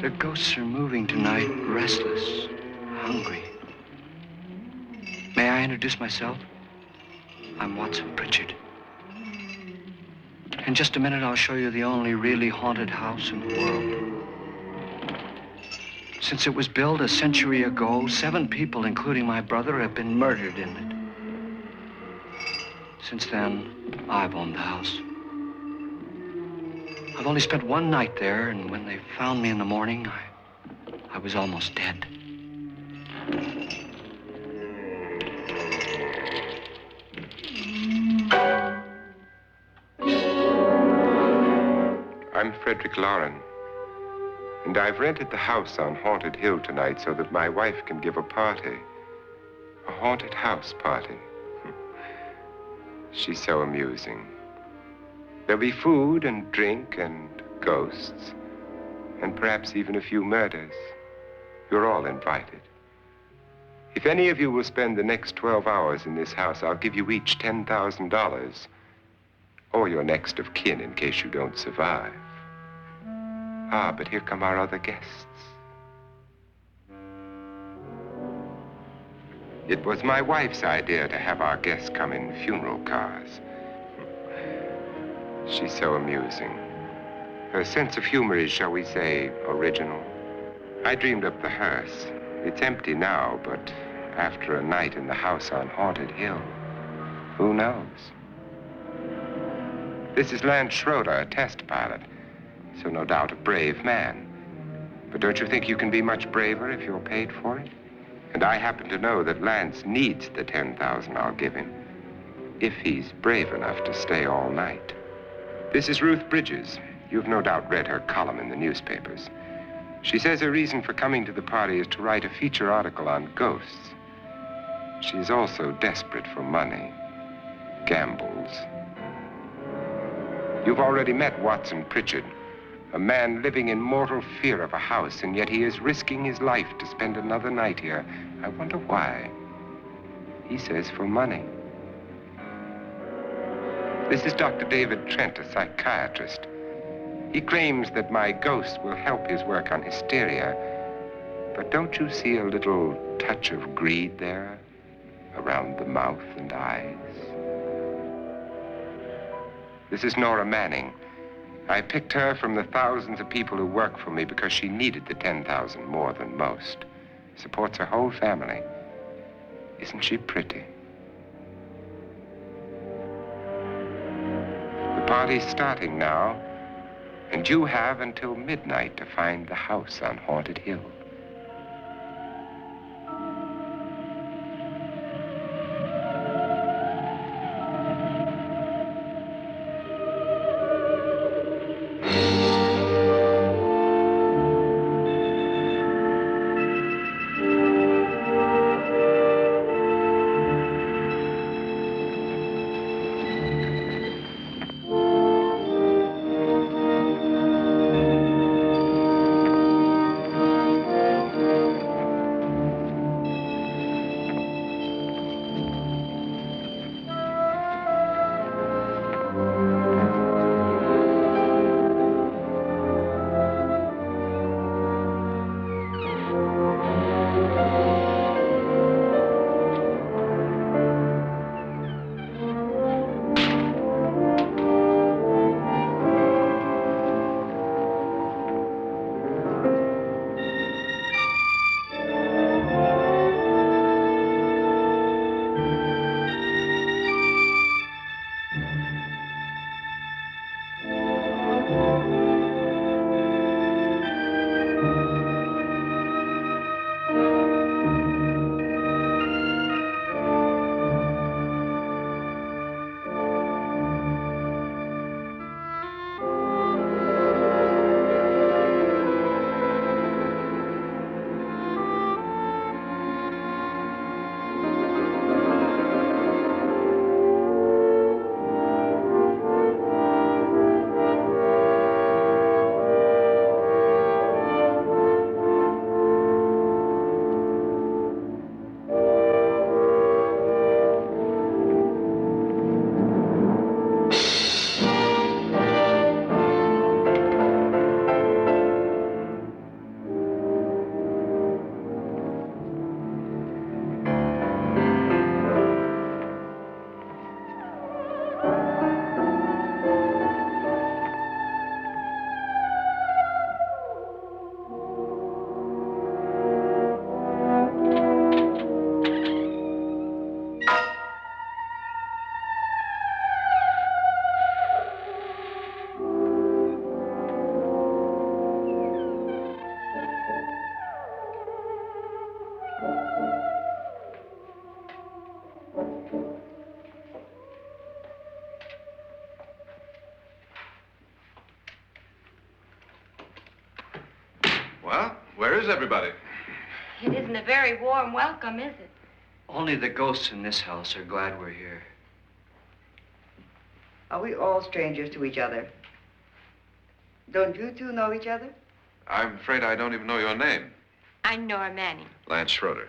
The ghosts are moving tonight, restless, hungry. May I introduce myself? I'm Watson Pritchard. In just a minute, I'll show you the only really haunted house in the world. Since it was built a century ago, 7 people, including my brother, have been murdered in it. Since then, I've owned the house. I've only spent 1 night there, and when they found me in the morning, I was almost dead. I'm Frederick Loren, and I've rented the house on Haunted Hill tonight so that my wife can give a party. A haunted house party. She's so amusing. There'll be food and drink and ghosts, and perhaps even a few murders. You're all invited. If any of you will spend the next 12 hours in this house, I'll give you each $10,000, or your next of kin in case you don't survive. Ah, but here come our other guests. It was my wife's idea to have our guests come in funeral cars. She's so amusing. Her sense of humor is, shall we say, original. I dreamed up the hearse. It's empty now, but after a night in the house on Haunted Hill, who knows? This is Lance Schroeder, a test pilot, so no doubt a brave man. But don't you think you can be much braver if you're paid for it? And I happen to know that Lance needs the $10,000 I'll give him, if he's brave enough to stay all night. This is Ruth Bridges. You've no doubt read her column in the newspapers. She says her reason for coming to the party is to write a feature article on ghosts. She's also desperate for money, gambles. You've already met Watson Pritchard, a man living in mortal fear of a house, and yet he is risking his life to spend another night here. I wonder why. He says for money. This is Dr. David Trent, a psychiatrist. He claims that my ghost will help his work on hysteria. But don't you see a little touch of greed there around the mouth and eyes? This is Nora Manning. I picked her from the thousands of people who work for me because she needed the $10,000 more than most. Supports her whole family. Isn't she pretty? The party's starting now, and you have until midnight to find the house on Haunted Hill. Where is everybody? It isn't a very warm welcome, is it? Only the ghosts in this house are glad we're here. Are we all strangers to each other? Don't you two know each other? I'm afraid I don't even know your name. I'm Nora Manning. Lance Schroeder.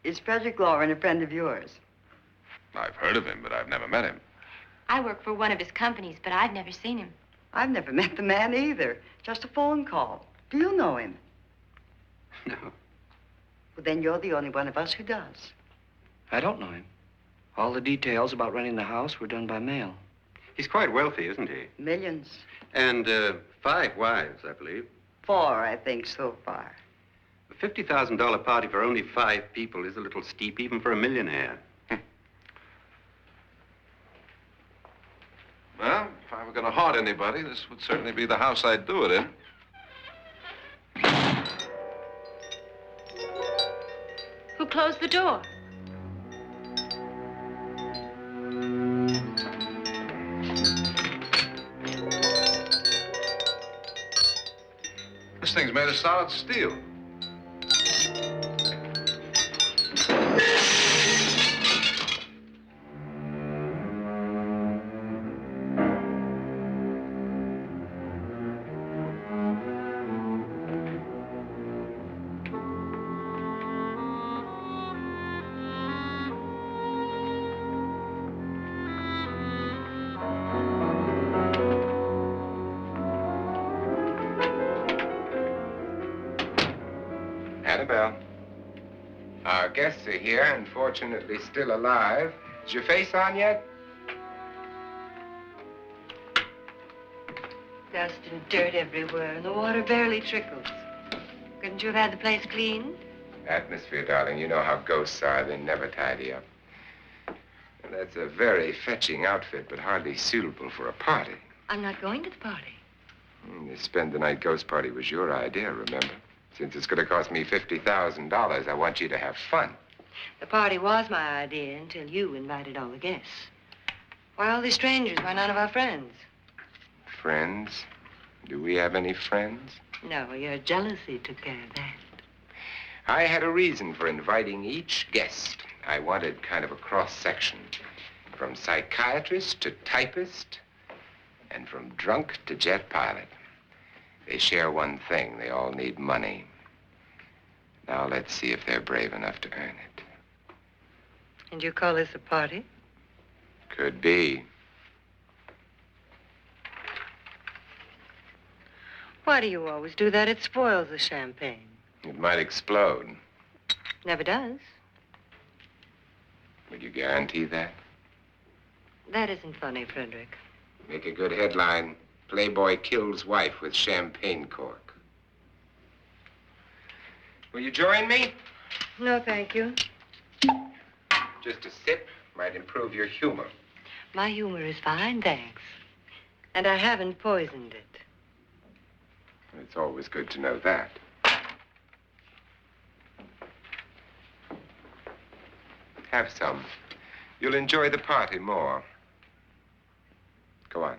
Is Frederick Loren a friend of yours? I've heard of him, but I've never met him. I work for one of his companies, but I've never seen him. I've never met the man either. Just a phone call. Do you know him? No, Well, then you're the only one of us who does. I don't know him. All the details about renting the house were done by mail. He's quite wealthy, isn't he? Millions. And 5 wives, I believe. 4, I think, so far. A $50,000 party for only 5 people is a little steep, even for a millionaire. Well, if I were going to haunt anybody, this would certainly be the house I'd do it in. Who closed the door? This thing's made of solid steel. Annabelle, our guests are here, unfortunately still alive. Is your face on yet? Dust and dirt everywhere, and the water barely trickles. Couldn't you have had the place cleaned? Atmosphere, darling. You know how ghosts are. They never tidy up. And that's a very fetching outfit, but hardly suitable for a party. I'm not going to the party. The spend the night ghost party was your idea, remember? Since it's going to cost me $50,000, I want you to have fun. The party was my idea until you invited all the guests. Why all these strangers? Why none of our friends? Friends? Do we have any friends? No, your jealousy took care of that. I had a reason for inviting each guest. I wanted kind of a cross-section. From psychiatrist to typist, and from drunk to jet pilot. They share one thing. They all need money. Now let's see if they're brave enough to earn it. And you call this a party? Could be. Why do you always do that? It spoils the champagne. It might explode. Never does. Would you guarantee that? That isn't funny, Frederick. Make a good headline. Playboy kills wife with champagne cork. Will you join me? No, thank you. Just a sip might improve your humor. My humor is fine, thanks. And I haven't poisoned it. It's always good to know that. Have some. You'll enjoy the party more. Go on.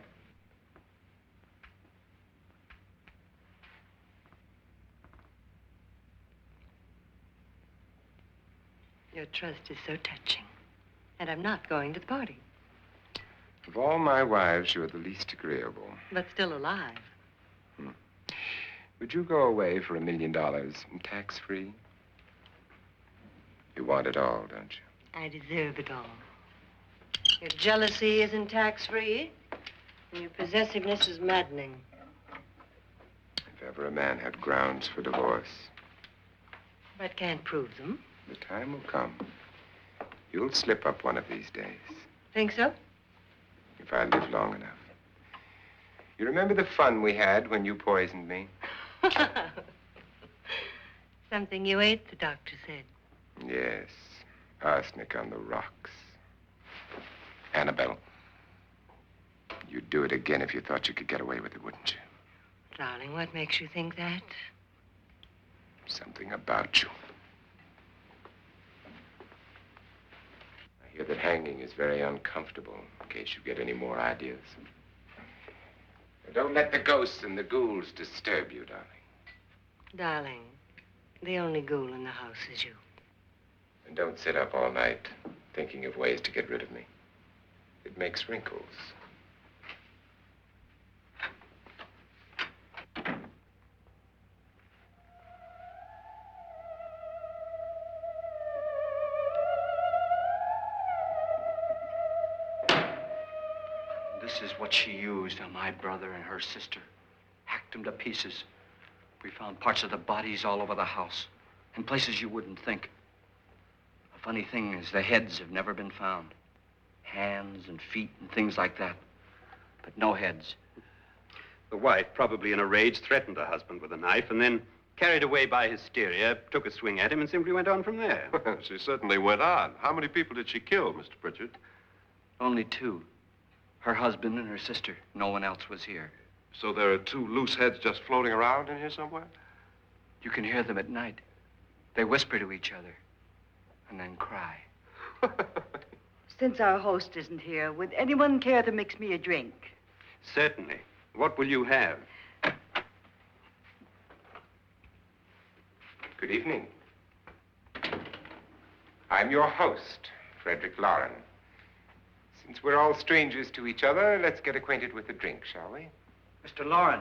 Your trust is so touching. And I'm not going to the party. Of all my wives, you're the least agreeable. But still alive. Would you go away for $1 million tax-free? You want it all, don't you? I deserve it all. Your jealousy isn't tax-free. And your possessiveness is maddening. If ever a man had grounds for divorce, But can't prove them. the time will come. You'll slip up one of these days, Think so? if I live long enough. You remember the fun we had when you poisoned me? Something you ate, the doctor said. Yes, arsenic on the rocks. Annabelle, you'd do it again if you thought you could get away with it, wouldn't you? Darling, what makes you think that? Something about you. I hear that hanging is very uncomfortable, in case you get any more ideas. Now, don't let the ghosts and the ghouls disturb you, darling. Darling, the only ghoul in the house is you. And don't sit up all night thinking of ways to get rid of me. It makes wrinkles. This is what she used on my brother and her sister. Hacked them to pieces. We found parts of the bodies all over the house, in places you wouldn't think. The funny thing is the heads have never been found. Hands and feet and things like that. But no heads. The wife, probably in a rage, threatened her husband with a knife and then, carried away by hysteria, took a swing at him and simply went on from there. She certainly went on. How many people did she kill, Mr. Pritchard? Only two. Her husband and her sister. No one else was here. So there are two loose heads just floating around in here somewhere? You can hear them at night. They whisper to each other and then cry. Since our host isn't here, would anyone care to mix me a drink? Certainly. What will you have? Good evening. I'm your host, Frederick Loren. Since we're all strangers to each other, let's get acquainted with a drink, shall we? Mr. Loren,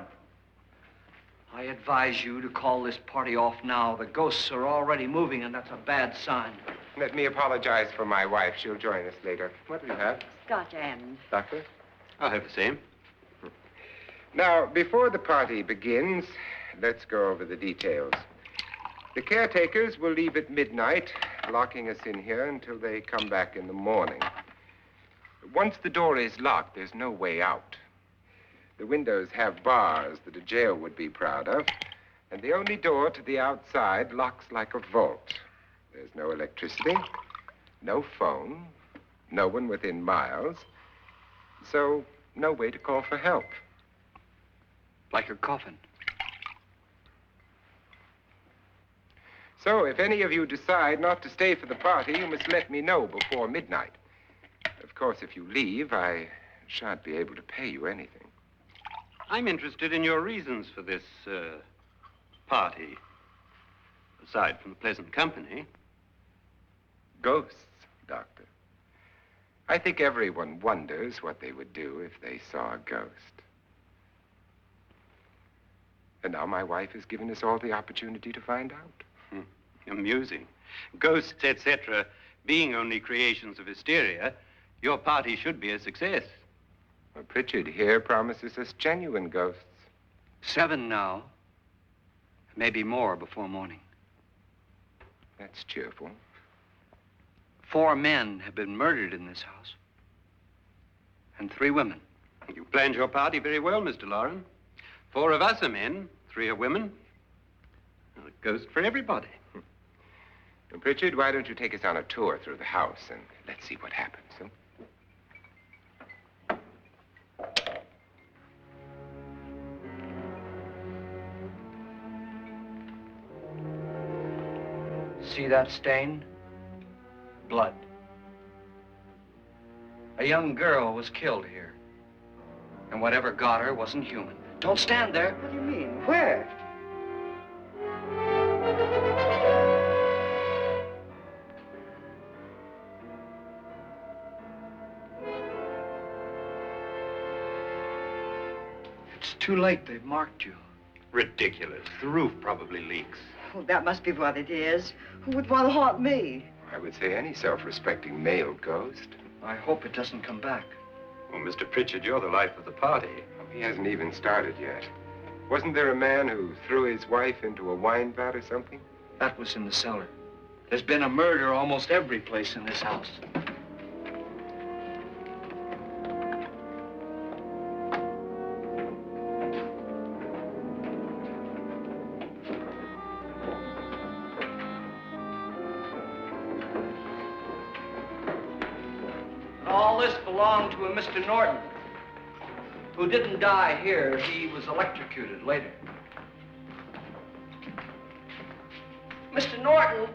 I advise you to call this party off now. The ghosts are already moving, and that's a bad sign. Let me apologize for my wife. She'll join us later. What do you have? Scotch and. Doctor? I'll have the same. Now, before the party begins, let's go over the details. The caretakers will leave at midnight, locking us in here until they come back in the morning. Once the door is locked, there's no way out. The windows have bars that a jail would be proud of, and the only door to the outside locks like a vault. There's no electricity, no phone, no one within miles, so no way to call for help. Like a coffin. So if any of you decide not to stay for the party, you must let me know before midnight. Of course, if you leave, I shan't be able to pay you anything. I'm interested in your reasons for this, party. Aside from the pleasant company. Ghosts, Doctor. I think everyone wonders what they would do if they saw a ghost. And now my wife has given us all the opportunity to find out. Amusing. Ghosts, etc., being only creations of hysteria, your party should be a success. Well, Pritchard here promises us genuine ghosts. 7 now. Maybe more before morning. That's cheerful. 4 men have been murdered in this house. And 3 women. You planned your party very well, Mr. Loren. 4 of us are men, 3 are women. Well, a ghost for everybody. And Pritchard, why don't you take us on a tour through the house and let's see what happens, huh? See that stain? Blood. A young girl was killed here. And whatever got her wasn't human. Don't stand there. What do you mean? Where? It's too late. They've marked you. Ridiculous. The roof probably leaks. Oh, that must be what it is. Who would want to haunt me? I would say any self-respecting male ghost. I hope it doesn't come back. Well, Mr. Pritchard, you're the life of the party. He hasn't even started yet. Wasn't there a man who threw his wife into a wine vat or something? That was in the cellar. There's been a murder almost every place in this house. All this belonged to a Mr. Norton, who didn't die here. He was electrocuted later. Mr. Norton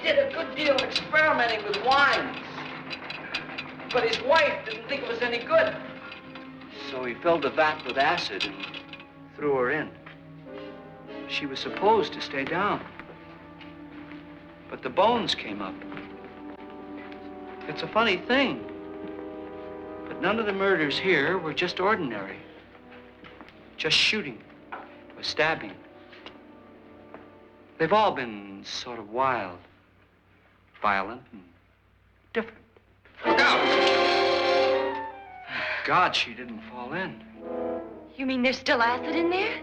did a good deal of experimenting with wines, but his wife didn't think it was any good. So he filled the vat with acid and threw her in. She was supposed to stay down. But the bones came up. It's a funny thing. But none of the murders here were just ordinary. Just shooting or stabbing. They've all been sort of wild, violent, and different. Look out! Thank God she didn't fall in. You mean there's still acid in there?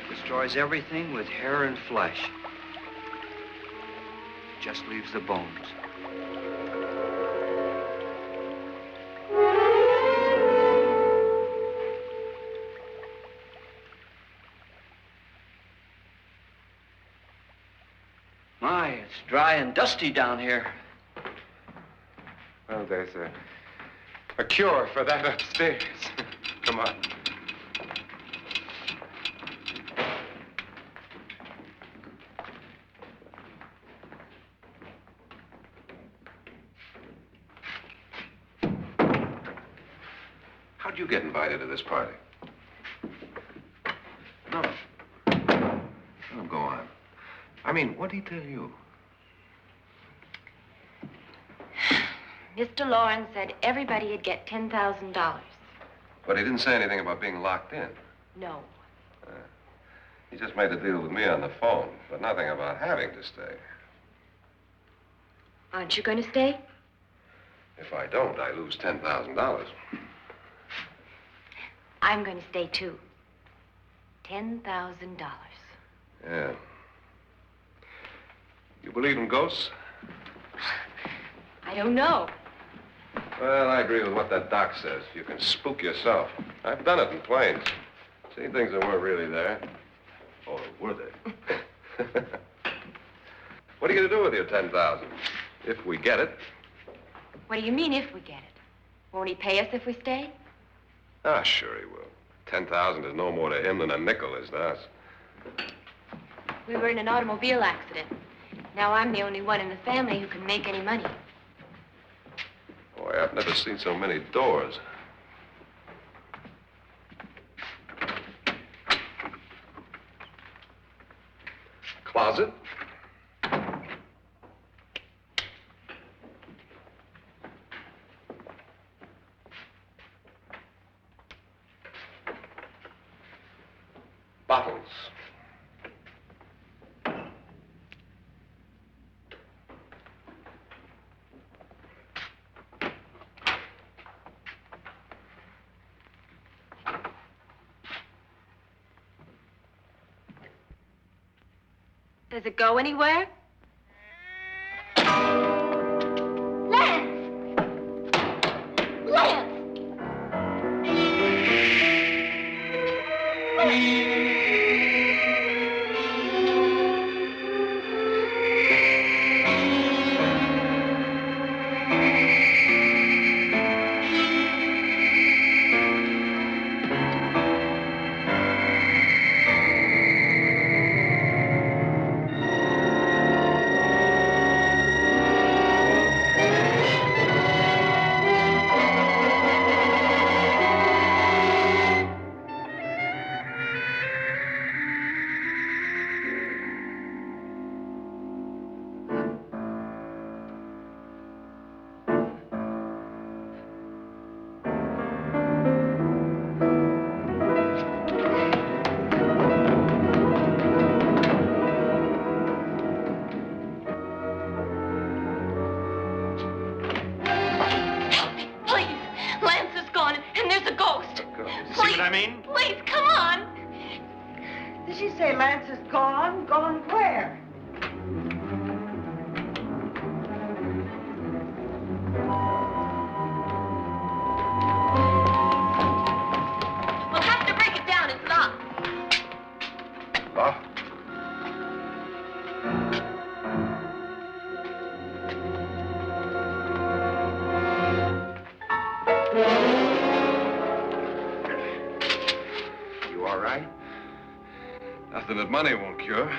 Destroys everything with hair and flesh. Just leaves the bones. My, it's dry and dusty down here. Well, there's a cure for that upstairs. Come on. How'd you get invited to this party? No. Oh, go on. I mean, what did he tell you? Mr. Loren said everybody'd get $10,000. But he didn't say anything about being locked in. No. He just made a deal with me on the phone, but nothing about having to stay. Aren't you going to stay? If I don't, I lose $10,000. I'm going to stay, too. $10,000. Yeah. You believe in ghosts? I don't know. Well, I agree with what that doc says. You can spook yourself. I've done it in planes. Seen things that weren't really there. Or were they? What are you going to do with your $10,000? If we get it. What do you mean, if we get it? Won't he pay us if we stay? Ah, sure he will. 10,000 is no more to him than a nickel is to us. We were in an automobile accident. Now I'm the only one in the family who can make any money. Boy, I've never seen so many doors. Closet. Bottles. Does it go anywhere? Lance! Lance! Please, come on. Did she say Lance is gone? Gone where? We'll have to break it down. It's locked. Locked? something that money won't cure.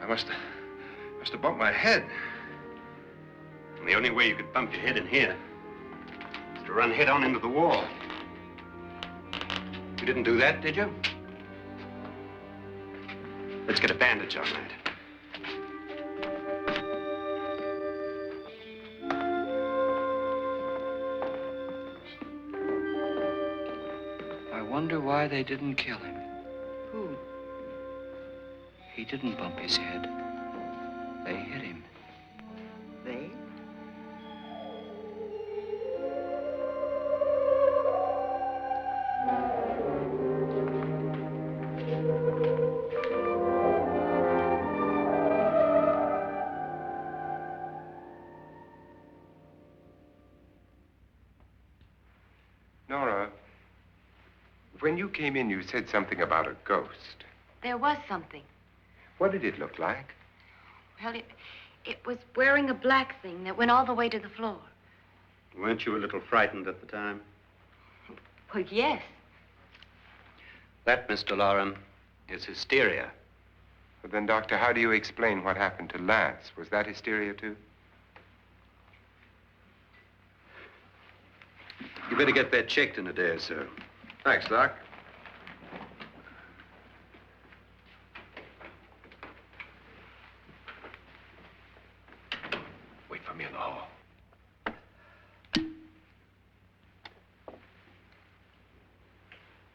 I must have bumped my head. And the only way you could bump your head in here is to run head on into the wall. You didn't do that, did you? Let's get a bandage on that. I wonder why they didn't kill him. Who? He didn't bump his head. They hit him. They? Nora, when you came in, you said something about a ghost. There was something. What did it look like? Well, it was wearing a black thing that went all the way to the floor. Weren't you a little frightened at the time? Well, yes. That, Mr. Loren, is hysteria. Well, then, Doctor, how do you explain what happened to Lance? Was that hysteria, too? You better get that checked in a day or so. Thanks, Doc. Wait for me in the hall.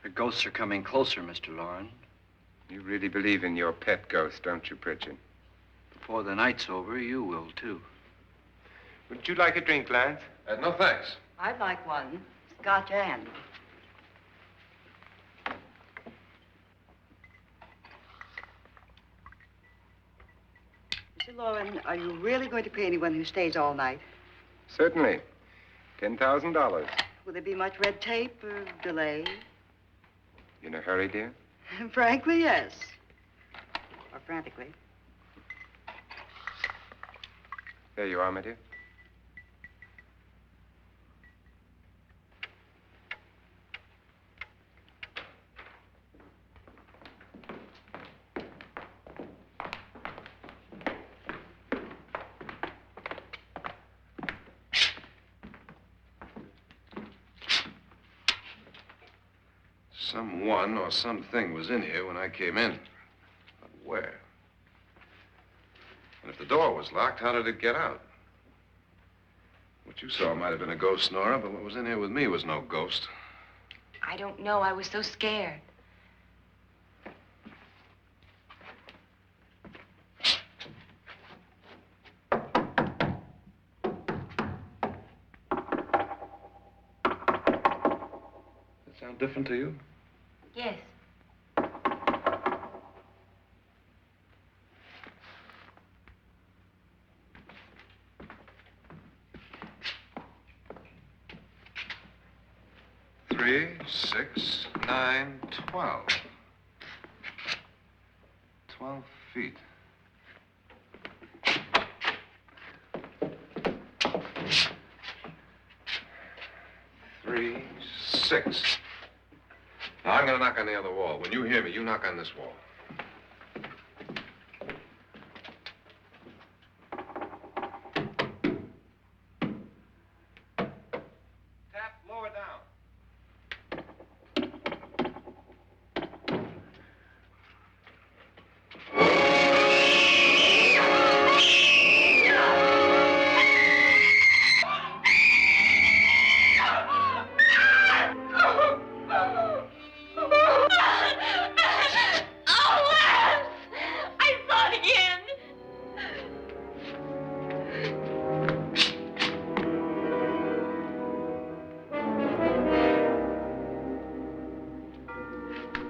The ghosts are coming closer, Mr. Loren. You really believe in your pet ghost, don't you, Pritchard? Before the night's over, you will, too. Would you like a drink, Lance? No, thanks. I'd like one. Scotch and. Mr. Loren, are you really going to pay anyone who stays all night? Certainly. $10,000. Will there be much red tape or delay? In a hurry, dear? Frankly, yes. Or frantically. There you are, my dear. Someone or something was in here when I came in. But where? And if the door was locked, how did it get out? What you saw might have been a ghost, Nora, but what was in here with me was no ghost. I don't know. I was so scared. Does it sound different to you? Yes. Three, 6, 9, 12. 12 feet. Three, 6. Now, I'm going to knock on the other wall. When you hear me, you knock on this wall. Tap lower down. Oh, Lance! I saw it again.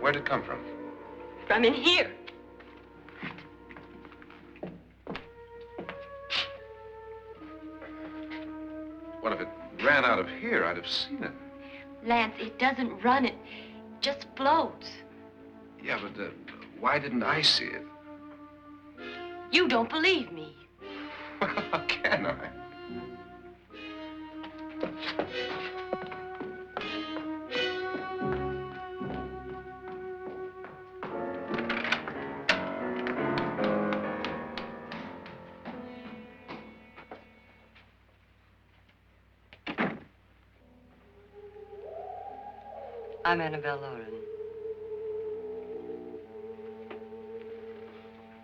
Where'd it come from? From in here. What if it ran out of here? I'd have seen it. Lance, it doesn't run. It just floats. Yeah, but why didn't I see it? You don't believe me. How can I? I'm Annabelle Loren.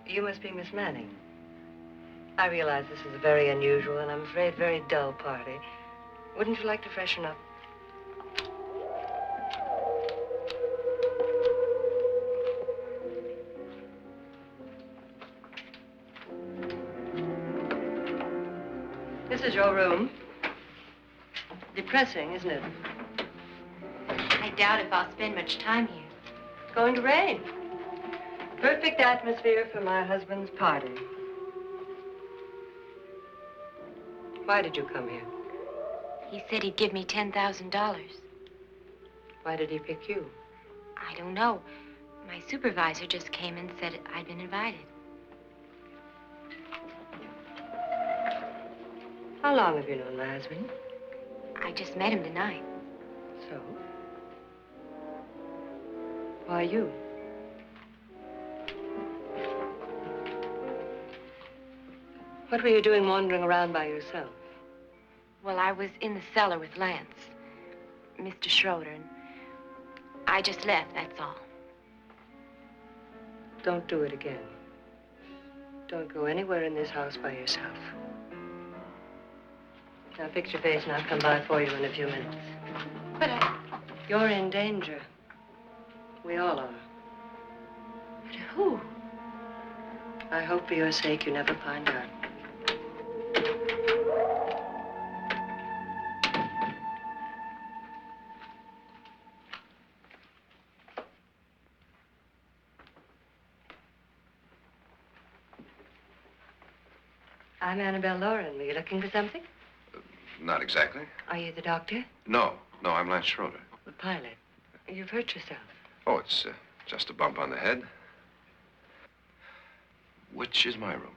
You must be Miss Manning. I realize this is a very unusual and I'm afraid very dull party. Wouldn't you like to freshen up? This is your room. Depressing, isn't it? I doubt if I'll spend much time here. It's going to rain. Perfect atmosphere for my husband's party. Why did you come here? He said he'd give me $10,000. Why did he pick you? I don't know. My supervisor just came and said I'd been invited. How long have you known my husband? I just met him tonight. So? Why you? What were you doing wandering around by yourself? Well, I was in the cellar with Lance, Mr. Schroeder, and I just left, that's all. Don't do it again. Don't go anywhere in this house by yourself. Now fix your face and I'll come by for you in a few minutes. But You're in danger. We all are. But who? I hope for your sake you never find out. I'm Annabelle Loren. Were you looking for something? Not exactly. Are you the doctor? No, I'm Lance Schroeder. The pilot. You've hurt yourself. Oh, it's just a bump on the head. Which is my room?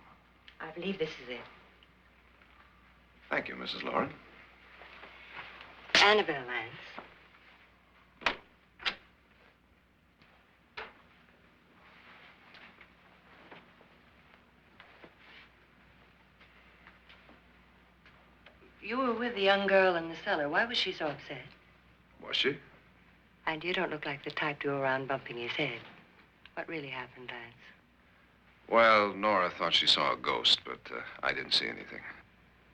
I believe this is it. Thank you, Mrs. Loren. Annabelle, Lance. You were with the young girl in the cellar. Why was she so upset? Was she? And you don't look like the type to go around bumping his head. What really happened, Lance? Well, Nora thought she saw a ghost, but I didn't see anything.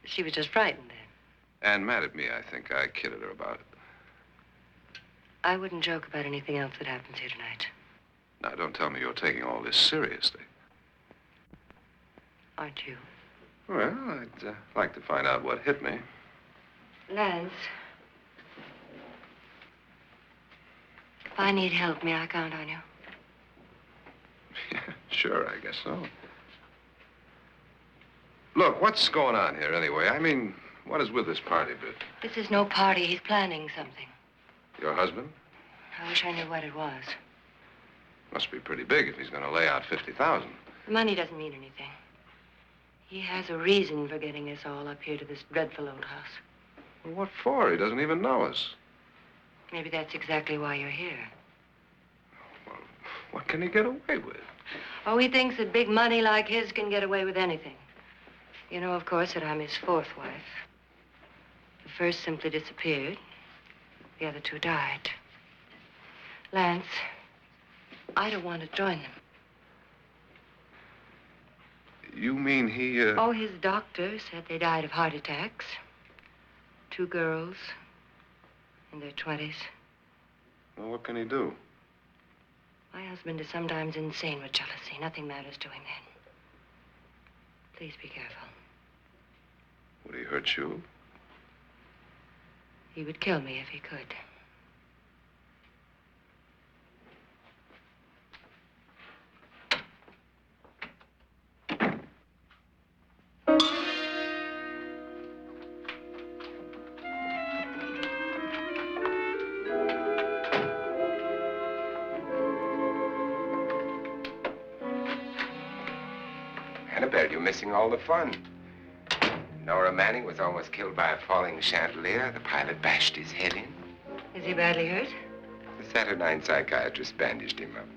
She was just frightened then. And mad at me, I think. I kidded her about it. I wouldn't joke about anything else that happens here tonight. Now, don't tell me you're taking all this seriously. Aren't you? Well, I'd like to find out what hit me. Lance. If I need help, may I count on you? Yeah, sure, I guess so. Look, what's going on here anyway? I mean, what is with this party bit? This is no party. He's planning something. Your husband? I wish I knew what it was. Must be pretty big if he's going to lay out 50,000. The money doesn't mean anything. He has a reason for getting us all up here to this dreadful old house. Well, what for? He doesn't even know us. Maybe that's exactly why you're here. Well, what can he get away with? Oh, he thinks that big money like his can get away with anything. You know, of course, that I'm his fourth wife. The first simply disappeared. The other two died. Lance, I don't want to join them. You mean he, Oh, his doctor said they died of heart attacks. 2 girls in their 20s. Well, what can he do? My husband is sometimes insane with jealousy. Nothing matters to him then. Please be careful. Would he hurt you? He would kill me if he could. Annabelle, you're missing all the fun. Nora Manning was almost killed by a falling chandelier. The pilot bashed his head in. Is he badly hurt? The Saturnine psychiatrist bandaged him up.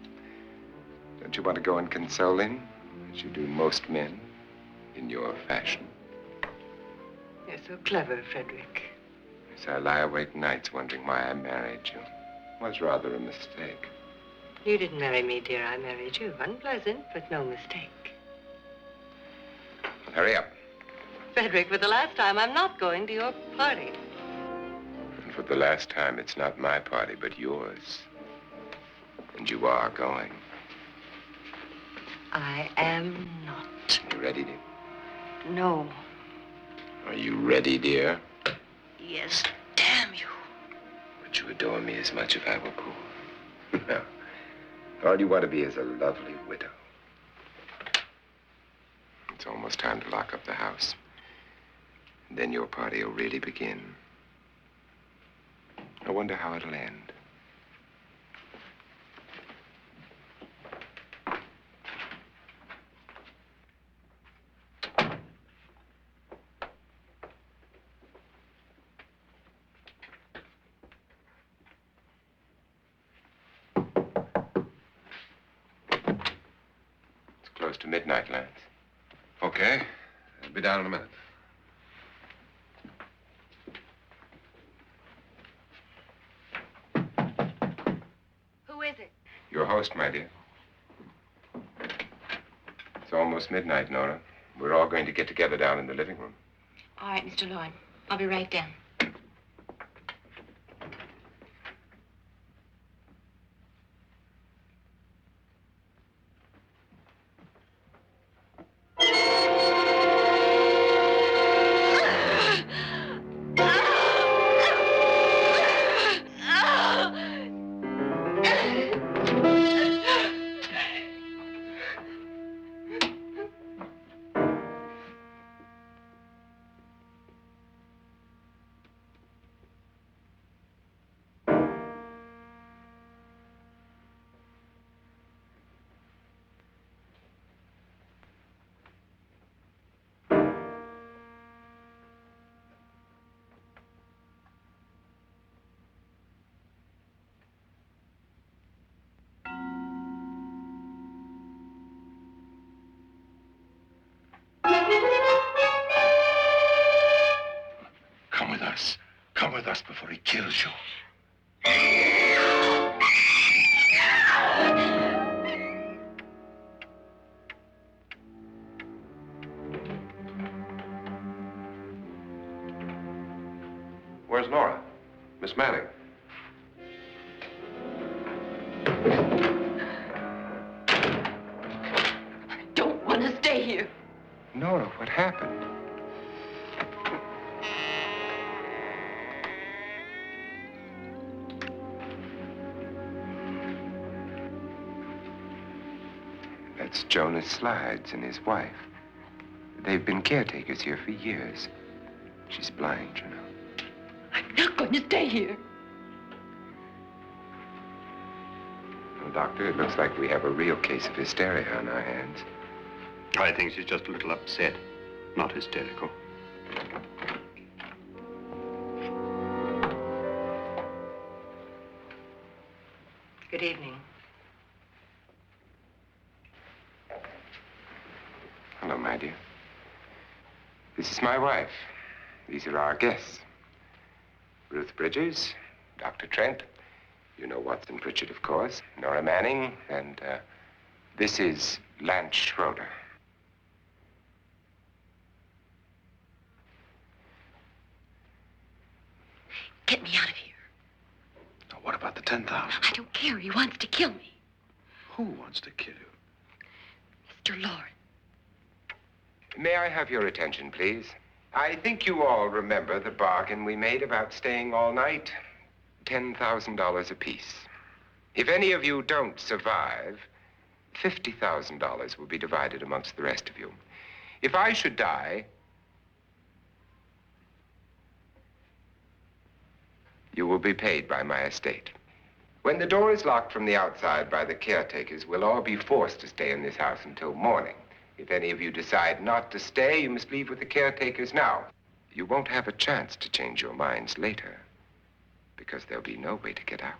Don't you want to go and console him, as you do most men, in your fashion? You're so clever, Frederick. So I lie awake nights wondering why I married you. Was rather a mistake. You didn't marry me, dear. I married you. Unpleasant, but no mistake. Hurry up. Frederick, for the last time, I'm not going to your party. And for the last time, it's not my party, but yours. And you are going. I am not. You ready, dear? No. Are you ready, dear? Yes, damn you. Would you adore me as much if I were poor? No. All you want to be is a lovely widow. It's almost time to lock up the house. Then your party will really begin. I wonder how it'll end. It's close to midnight, Lance. Okay. I'll be down in a minute. Who is it? Your host, my dear. It's almost midnight, Nora. We're all going to get together down in the living room. All right, Mr. Loren. I'll be right down. Come with us. Come with us before he kills you. Where's Laura? Miss Manning. I don't want to stay here. Nora, what happened? That's Jonas Slides and his wife. They've been caretakers here for years. She's blind, you know. I'm not going to stay here. Well, Doctor, it looks like we have a real case of hysteria on our hands. I think she's just a little upset, not hysterical. Good evening. Hello, my dear. This is my wife. These are our guests. Ruth Bridges, Dr. Trent. You know Watson Pritchard, of course. Nora Manning, and this is Lance Schroeder. Get me out of here. Now, what about the 10,000? I don't care. He wants to kill me. Who wants to kill you? Mr. Loren. May I have your attention, please? I think you all remember the bargain we made about staying all night. $10,000 apiece. If any of you don't survive, $50,000 will be divided amongst the rest of you. If I should die, you will be paid by my estate. When the door is locked from the outside by the caretakers, we'll all be forced to stay in this house until morning. If any of you decide not to stay, you must leave with the caretakers now. You won't have a chance to change your minds later, because there'll be no way to get out.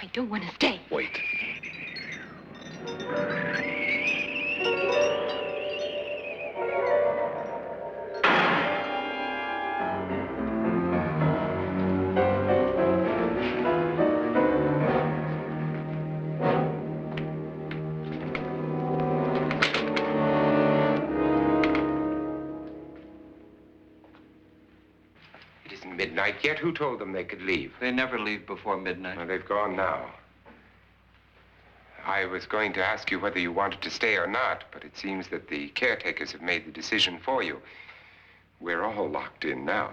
I don't want to stay. Wait. isn't midnight yet. Who told them they could leave? They never leave before midnight. Well, they've gone now. I was going to ask you whether you wanted to stay or not, but it seems that the caretakers have made the decision for you. We're all locked in now.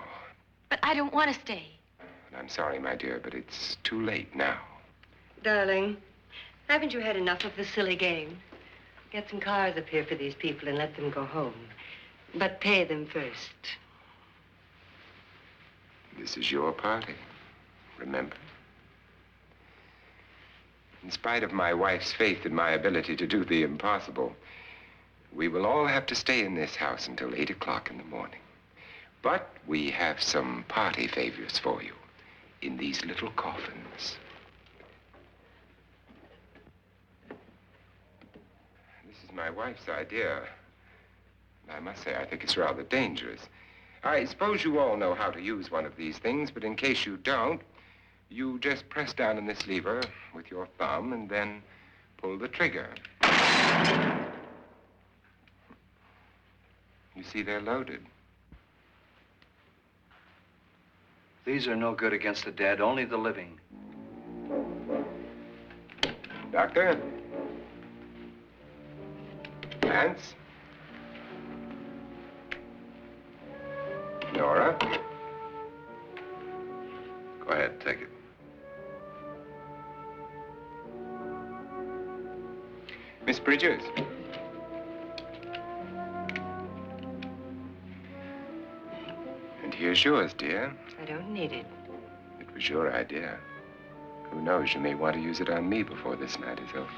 But I don't want to stay. And I'm sorry, my dear, but it's too late now. Darling, haven't you had enough of the silly game? Get some cars up here for these people and let them go home. But pay them first. This is your party, remember? In spite of my wife's faith in my ability to do the impossible, we will all have to stay in this house until 8 o'clock in the morning. But we have some party favors for you in these little coffins. This is my wife's idea. I must say, I think it's rather dangerous. I suppose you all know how to use one of these things, but in case you don't, you just press down on this lever with your thumb and then pull the trigger. You see, they're loaded. These are no good against the dead, only the living. Doctor? Lance? Nora? Go ahead, take it. Miss Bridges? And here's yours, dear. I don't need it. It was your idea. Who knows, you may want to use it on me before this night is over.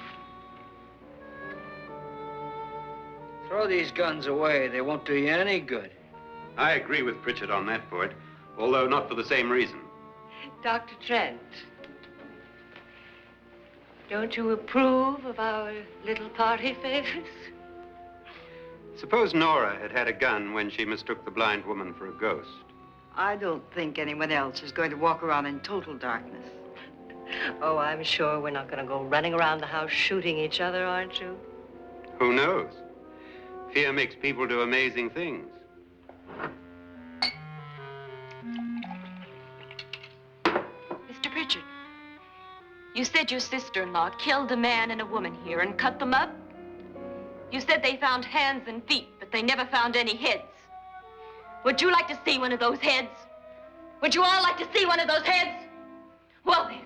Throw these guns away. They won't do you any good. I agree with Pritchard on that point, although not for the same reason. Dr. Trent, don't you approve of our little party favors? Suppose Nora had had a gun when she mistook the blind woman for a ghost. I don't think anyone else is going to walk around in total darkness. Oh, I'm sure we're not going to go running around the house shooting each other, aren't you? Who knows? Fear makes people do amazing things. Mr. Pritchard, you said your sister-in-law killed a man and a woman here and cut them up? You said they found hands and feet, but they never found any heads. Would you like to see one of those heads? Would you all like to see one of those heads? Well, then,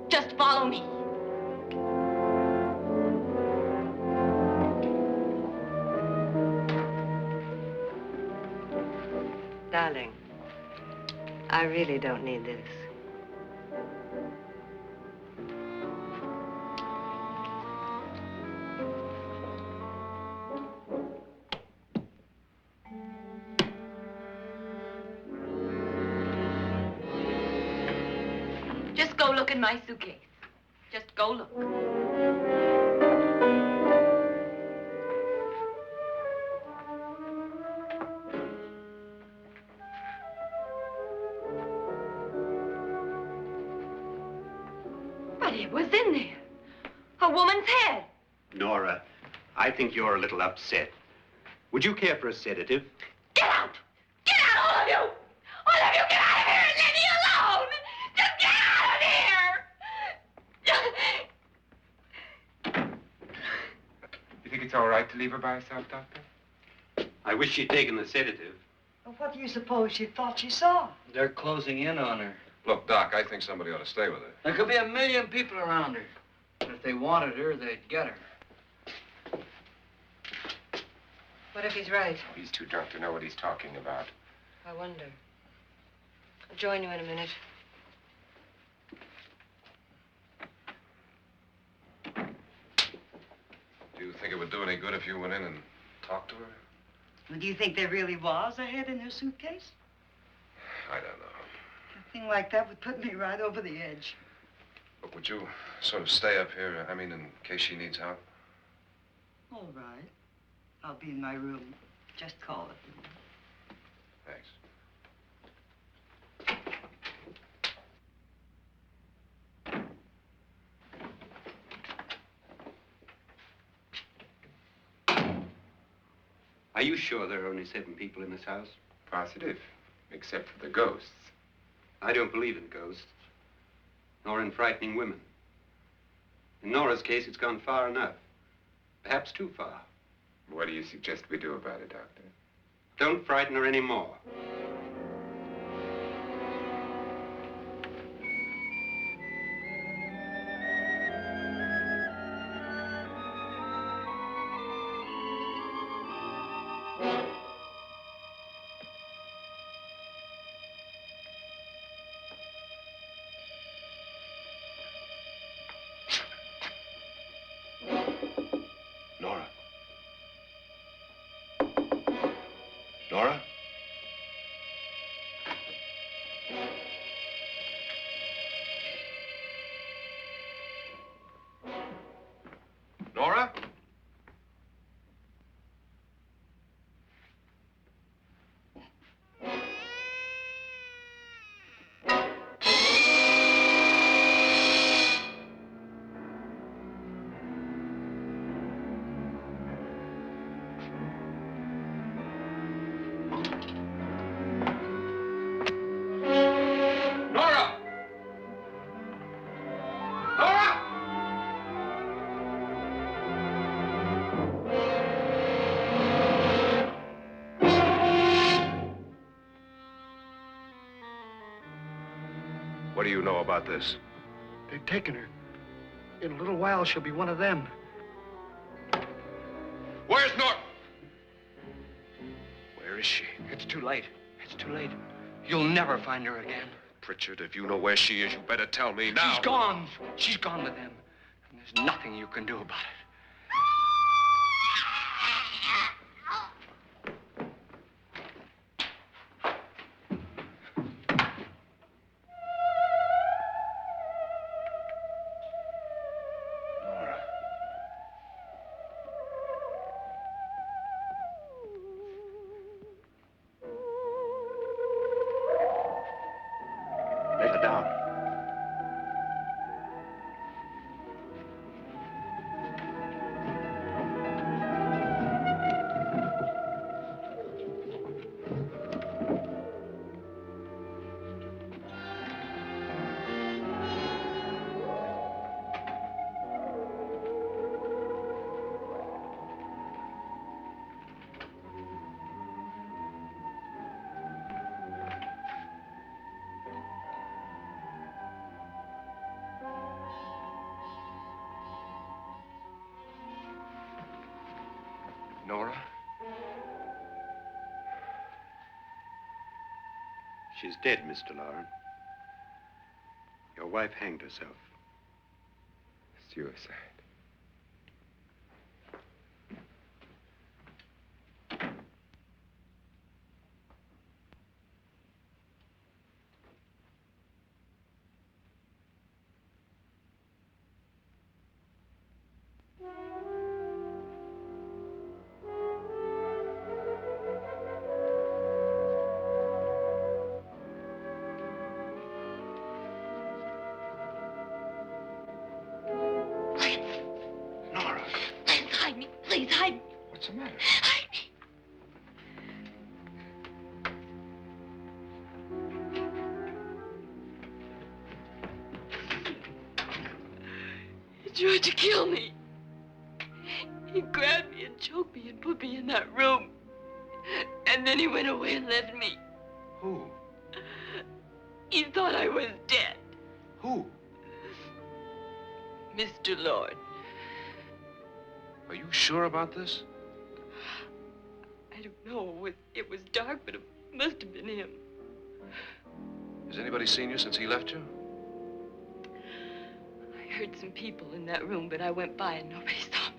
just follow me. Darling, I really don't need this. Just go look in my suitcase. Just go look. But it was in there. A woman's head. Nora, I think you're a little upset. Would you care for a sedative? Get out! Get out, all of you! All of you, get out of here and leave me alone! Just get out of here! You think it's all right to leave her by herself, Doctor? I wish she'd taken the sedative. Well, what do you suppose she thought she saw? They're closing in on her. Look, Doc, I think somebody ought to stay with her. There could be 1,000,000 people around her. And if they wanted her, they'd get her. What if he's right? He's too drunk to know what he's talking about. I wonder. I'll join you in a minute. Do you think it would do any good if you went in and talked to her? Well, do you think there really was a head in her suitcase? I don't know. A thing like that would put me right over the edge. But would you sort of stay up here, I mean, in case she needs help? All right. I'll be in my room. Just call it. Thanks. Are you sure there are only 7 people in this house? Positive, except for the ghosts. I don't believe in ghosts, nor in frightening women. In Nora's case, it's gone far enough. Perhaps too far. What do you suggest we do about it, Doctor? Don't frighten her anymore. Nora? Nora? Nora? Nora! Nora! What do you know about this? They've taken her. In a little while, she'll be one of them. Where's Nora? Where is she? It's too late. It's too late. You'll never find her again. Pritchard, if you know where she is, you better tell me now. She's gone. She's gone with them. And there's nothing you can do about it. Nora. Lay her down. Nora? She's dead, Mr. Loren. Your wife hanged herself. Suicide. Nora, Please hide me. Please hide me. what's the matter? Hide me. He tried to kill me. He grabbed me and choked me and put me in that room. And then he went away and left me. Who? He thought I was dead. Who? Mr. Lord. Are you sure about this? I don't know. It was dark, but it must have been him. Has anybody seen you since he left you? I heard some people in that room, but I went by and nobody saw me.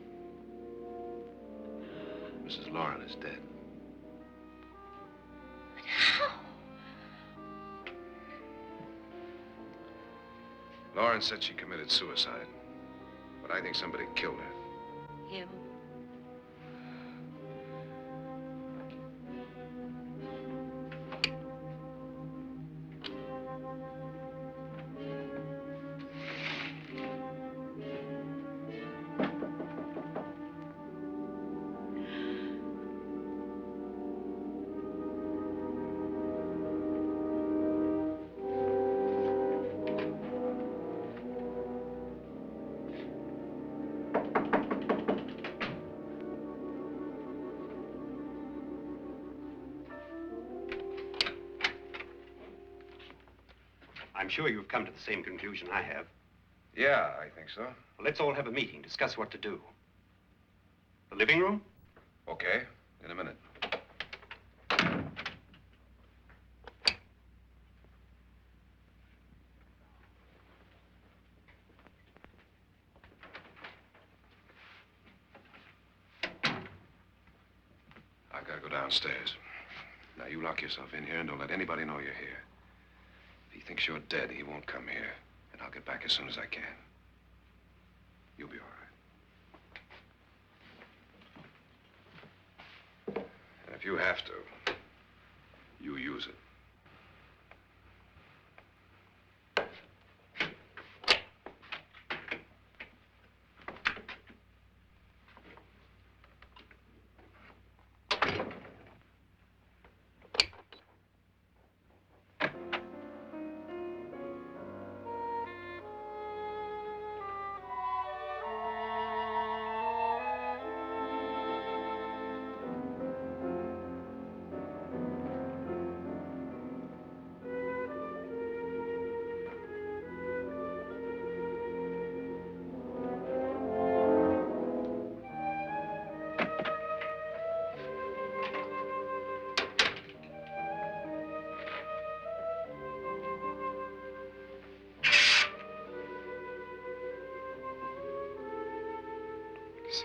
Mrs. Loren is dead. But how? Loren said she committed suicide, but I think somebody killed her. Him? I'm sure you've come to the same conclusion I have. Yeah, I think so. Well, let's all have a meeting, discuss what to do. The living room? Okay, in a minute. I've got to go downstairs. Now, you lock yourself in here and don't let anybody know you're here. If he thinks you're dead, he won't come here. And I'll get back as soon as I can. You'll be all right. And if you have to, you use it.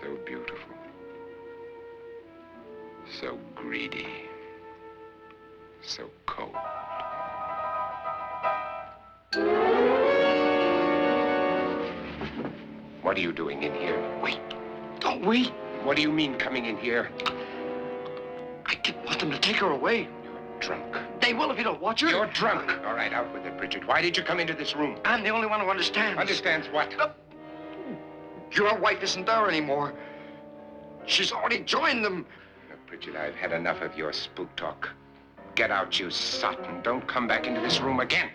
So beautiful. So greedy. So cold. What are you doing in here? Wait. Don't wait. What do you mean coming in here? I didn't want them to take her away. You're drunk. They will if you don't watch her. You're drunk. All right, out with it, Bridget. Why did you come into this room? I'm the only one who understands. Understands what? Your wife isn't there anymore. She's already joined them. Look, Bridget, I've had enough of your spook talk. Get out, you sot, and don't come back into this room again.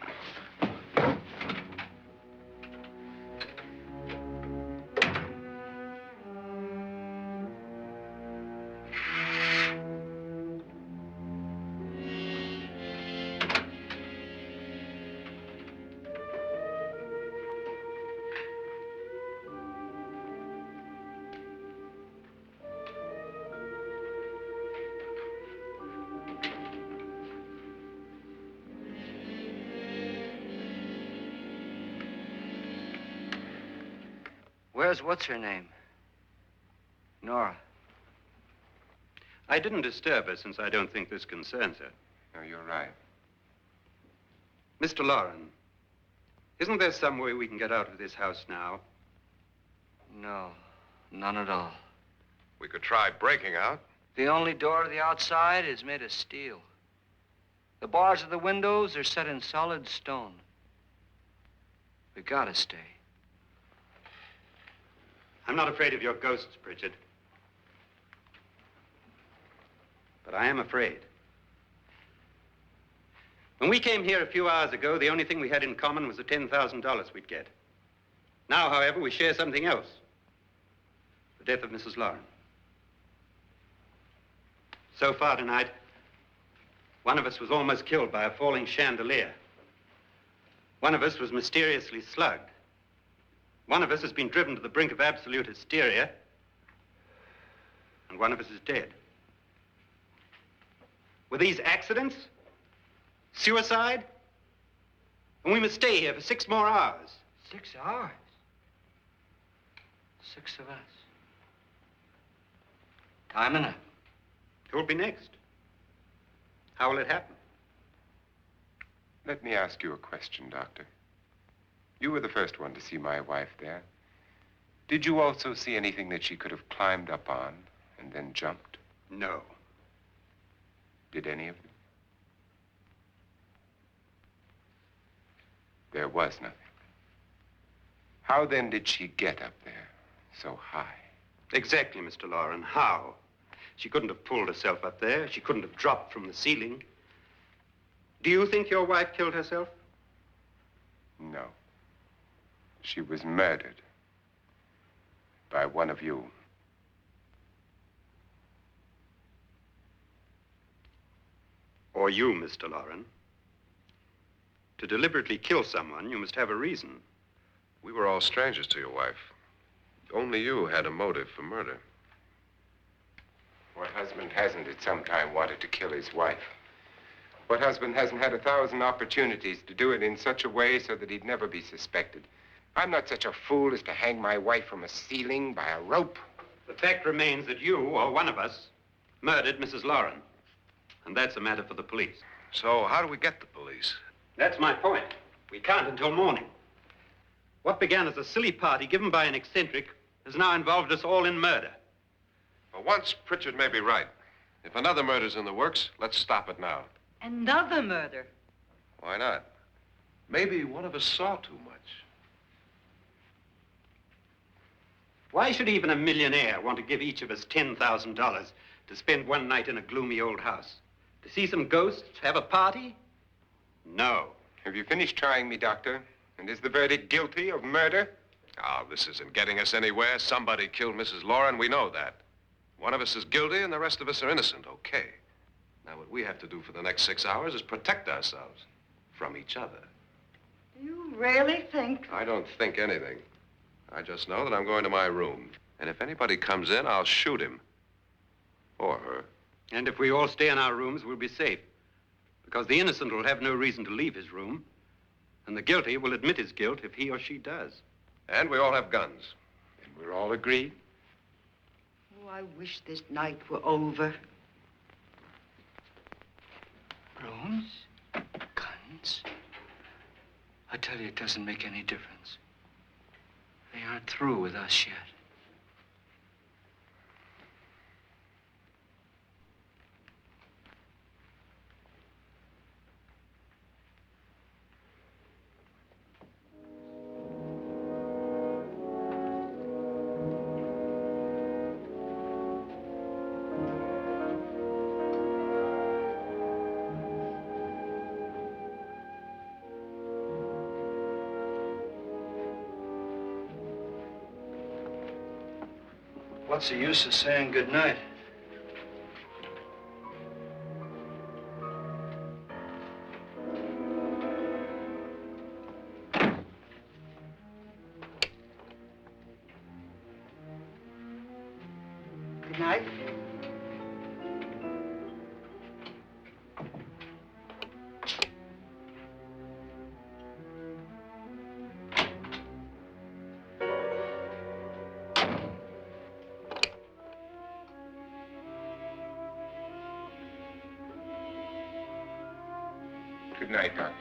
Where's what's-her-name? Nora. I didn't disturb her since I don't think this concerns her. No, you're right. Mr. Loren, isn't there some way we can get out of this house now? No, none at all. We could try breaking out. The only door to the outside is made of steel. The bars of the windows are set in solid stone. We gotta stay. I'm not afraid of your ghosts, Bridget. But I am afraid. When we came here a few hours ago, the only thing we had in common was the $10,000 we'd get. Now, however, we share something else. The death of Mrs. Loren. So far tonight, one of us was almost killed by a falling chandelier. One of us was mysteriously slugged. One of us has been driven to the brink of absolute hysteria, and one of us is dead. Were these accidents? Suicide? And we must stay here for 6 more hours. 6 hours? 6 of us. Time enough. Who will be next? How will it happen? Let me ask you a question, Doctor. You were the first one to see my wife there. Did you also see anything that she could have climbed up on and then jumped? No. Did any of you? There was nothing. How then did she get up there so high? Exactly, Mr. Loren. How? She couldn't have pulled herself up there. She couldn't have dropped from the ceiling. Do you think your wife killed herself? No. She was murdered by one of you. Or you, Mr. Loren. To deliberately kill someone, you must have a reason. We were all strangers to your wife. Only you had a motive for murder. What husband hasn't at some time wanted to kill his wife? What husband hasn't had 1,000 opportunities to do it in such a way so that he'd never be suspected? I'm not such a fool as to hang my wife from a ceiling by a rope. The fact remains that you, or one of us, murdered Mrs. Loren. And that's a matter for the police. So how do we get the police? That's my point. We can't until morning. What began as a silly party given by an eccentric has now involved us all in murder. For once, Pritchard may be right. If another murder's in the works, let's stop it now. Another murder? Why not? Maybe one of us saw too much. Why should even a millionaire want to give each of us $10,000 to spend one night in a gloomy old house? To see some ghosts, have a party? No. Have you finished trying me, Doctor? And is the verdict guilty of murder? Oh, this isn't getting us anywhere. Somebody killed Mrs. Loren. We know that. One of us is guilty and the rest of us are innocent. Okay. Now, what we have to do for the next 6 hours is protect ourselves from each other. You really think? I don't think anything. I just know that I'm going to my room. And if anybody comes in, I'll shoot him. Or her. And if we all stay in our rooms, we'll be safe. Because the innocent will have no reason to leave his room. And the guilty will admit his guilt if he or she does. And we all have guns. And we're all agreed? Oh, I wish this night were over. Rooms? Guns? I tell you, it doesn't make any difference. They aren't through with us yet. What's the use of saying goodnight? Good night. Good night, Doctor.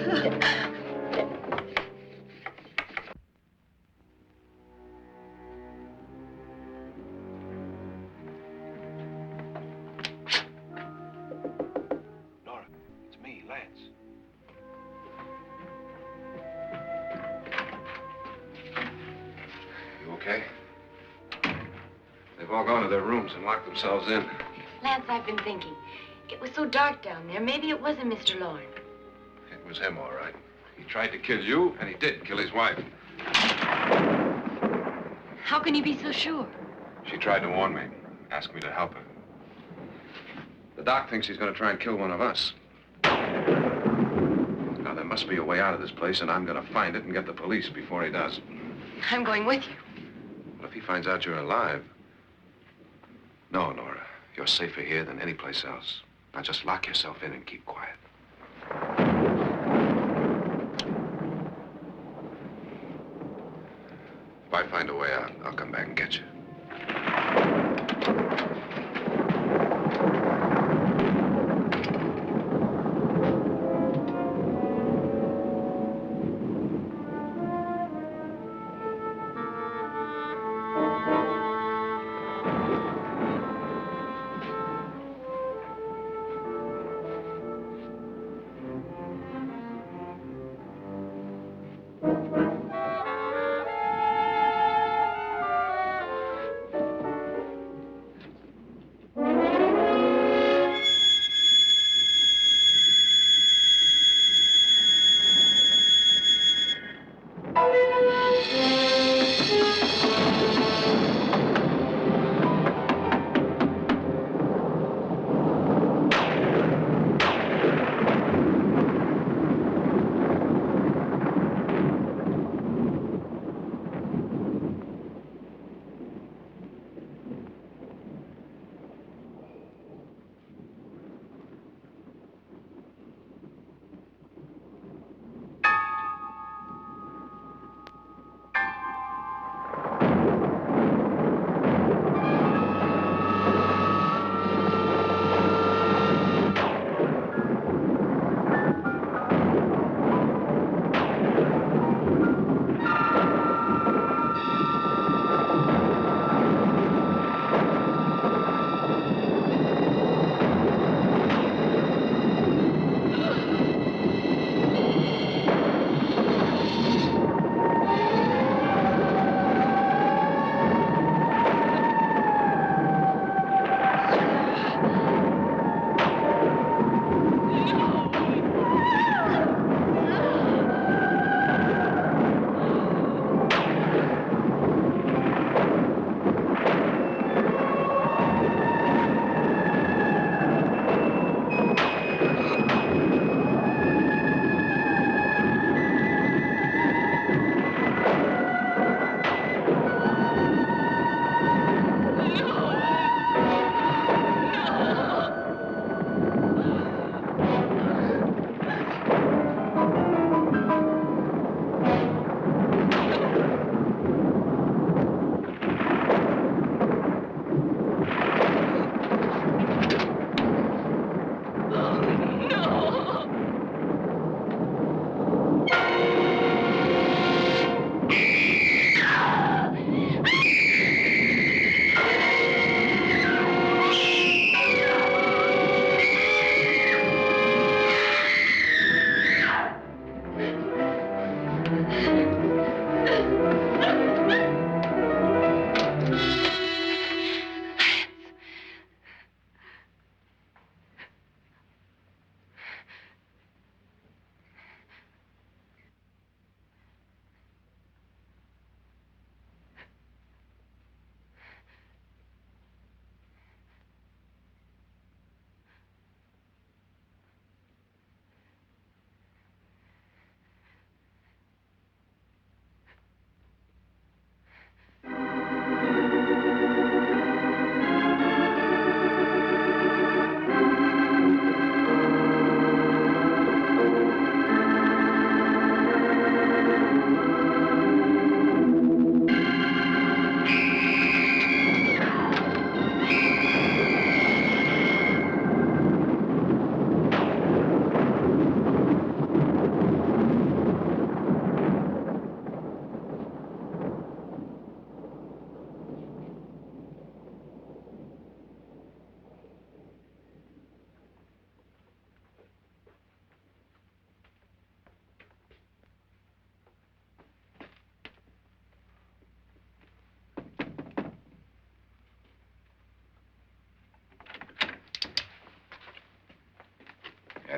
Nora, it's me, Lance. You okay? They've all gone to their rooms and locked themselves in. Lance, I've been thinking. It was so dark down there. Maybe it wasn't Mr. Loren. It was him, all right. He tried to kill you, and he did kill his wife. How can you be so sure? She tried to warn me, asked me to help her. The doc thinks he's going to try and kill one of us. Now, there must be a way out of this place, and I'm going to find it and get the police before he does. I'm going with you. But if he finds out you're alive... No, Nora. You're safer here than any place else. Now, just lock yourself in and keep quiet. If I find a way out, I'll come back and get you.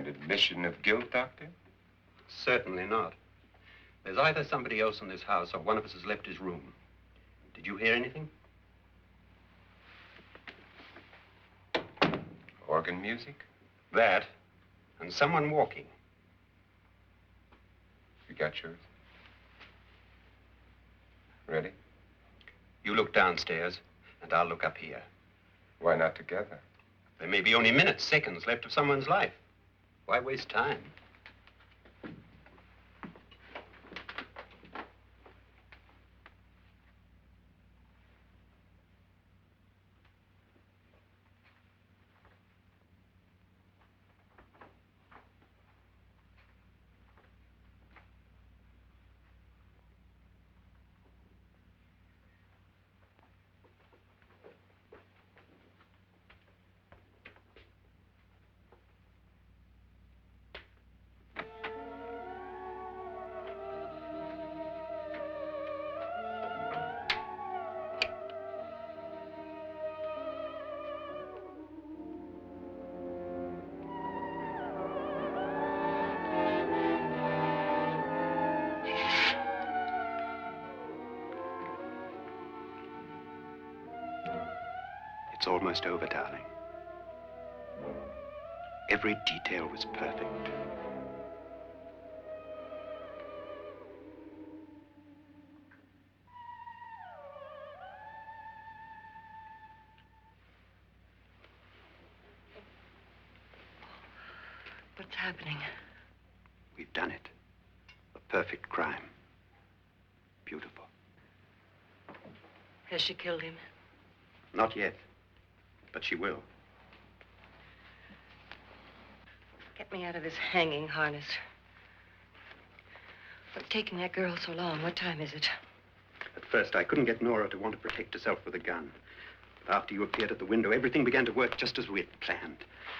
An admission of guilt, Doctor? Certainly not. There's either somebody else in this house or one of us has left his room. Did you hear anything? Organ music? That, and someone walking. You got yours? Ready? You look downstairs, and I'll look up here. Why not together? There may be only minutes, seconds left of someone's life. Why waste time? It's almost over, darling. Every detail was perfect. What's happening? We've done it. A perfect crime. Beautiful. Has she killed him? Not yet, but she will. Get me out of this hanging harness. What's taking that girl so long? What time is it? At first, I couldn't get Nora to want to protect herself with a gun. But after you appeared at the window, everything began to work just as we had planned.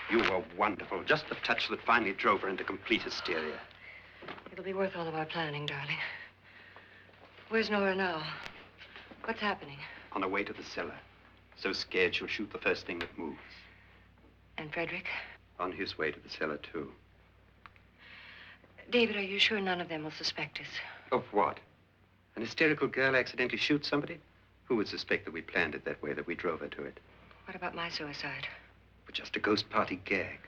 You were wonderful. Just the touch that finally drove her into complete hysteria. It'll be worth all of our planning, darling. Where's Nora now? What's happening? On her way to the cellar. So scared she'll shoot the first thing that moves. And Frederick? On his way to the cellar, too. David, are you sure none of them will suspect us? Of what? An hysterical girl accidentally shoots somebody? Who would suspect that we planned it that way, that we drove her to it? What about my suicide? But just a ghost party gag.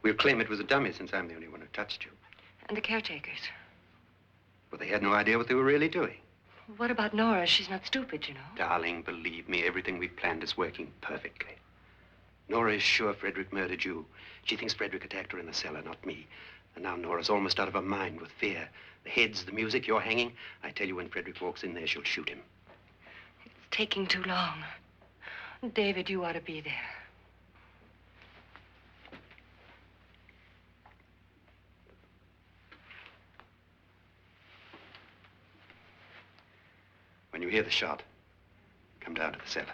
We'll claim it was a dummy since I'm the only one who touched you. And the caretakers? Well, they had no idea what they were really doing. What about Nora? She's not stupid, you know. Darling, believe me, everything we've planned is working perfectly. Nora is sure Frederick murdered you. She thinks Frederick attacked her in the cellar, not me. And now Nora's almost out of her mind with fear. The heads, the music, you're hanging. I tell you, when Frederick walks in there, she'll shoot him. It's taking too long. David, you ought to be there. When you hear the shot, come down to the cellar.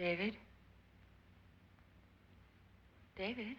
David? David?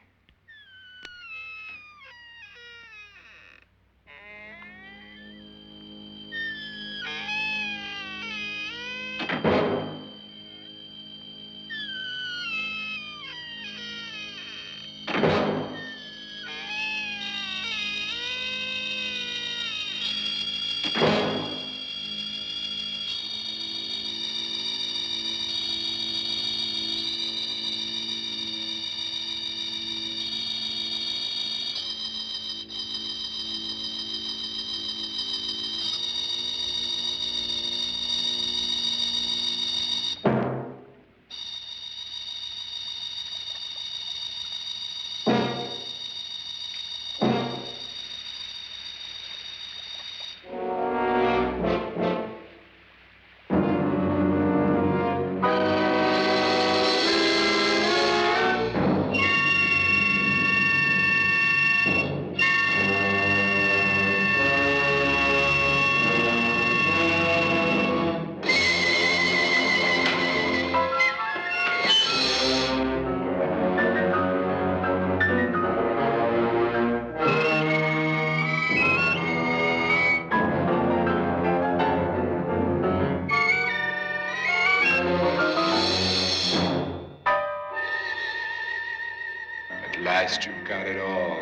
At last you've got it all.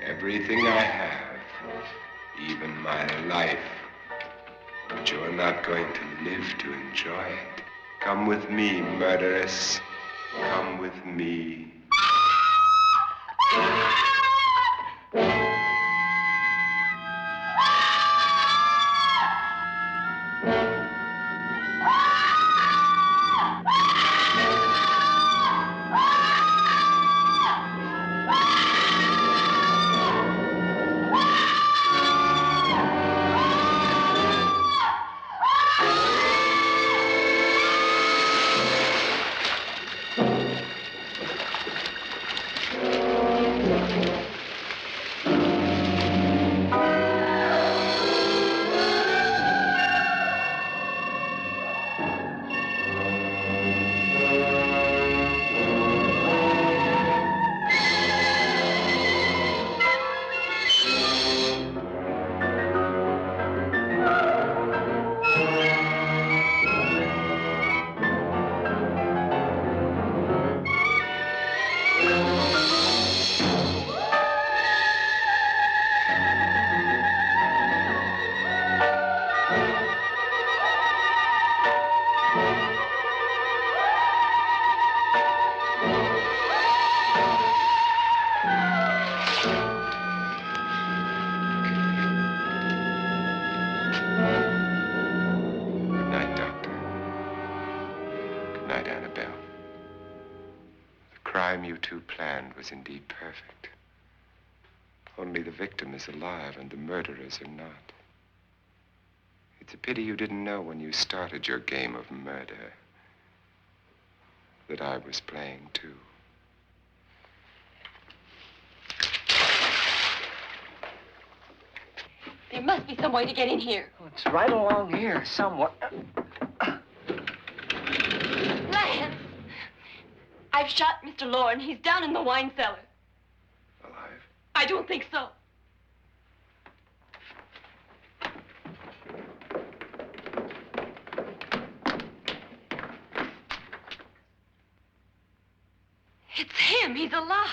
Everything I have. Even my life. But you're not going to live to enjoy it. Come with me, murderess. Come with me. Was indeed perfect. Only the victim is alive and the murderers are not. It's a pity you didn't know when you started your game of murder that I was playing too. There must be some way to get in here. Oh, it's right along here, somewhere. Lance! I've shot Mr. Loren. He's down in the wine cellar. Alive? I don't think so. It's him. He's alive.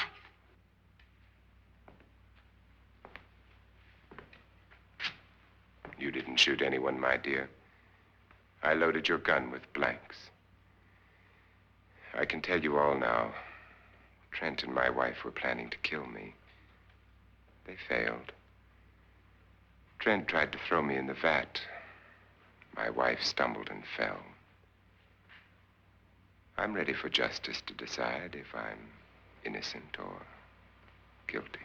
You didn't shoot anyone, my dear. I loaded your gun with blanks. I can tell you all now. Trent and my wife were planning to kill me. They failed. Trent tried to throw me in the vat. My wife stumbled and fell. I'm ready for justice to decide if I'm innocent or guilty.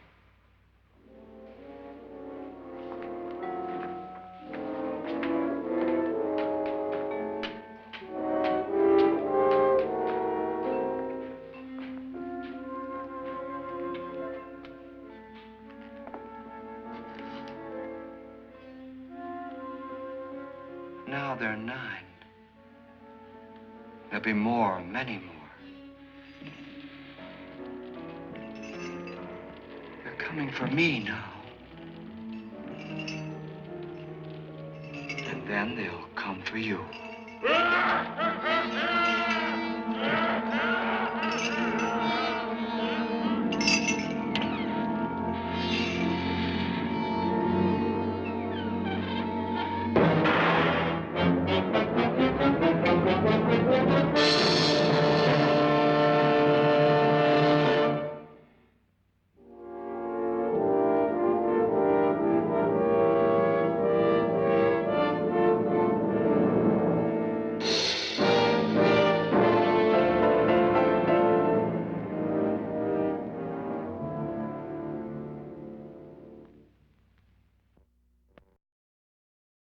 Now they're 9. They'll There'll be more, many more. They're coming for me now. And then they'll come for you.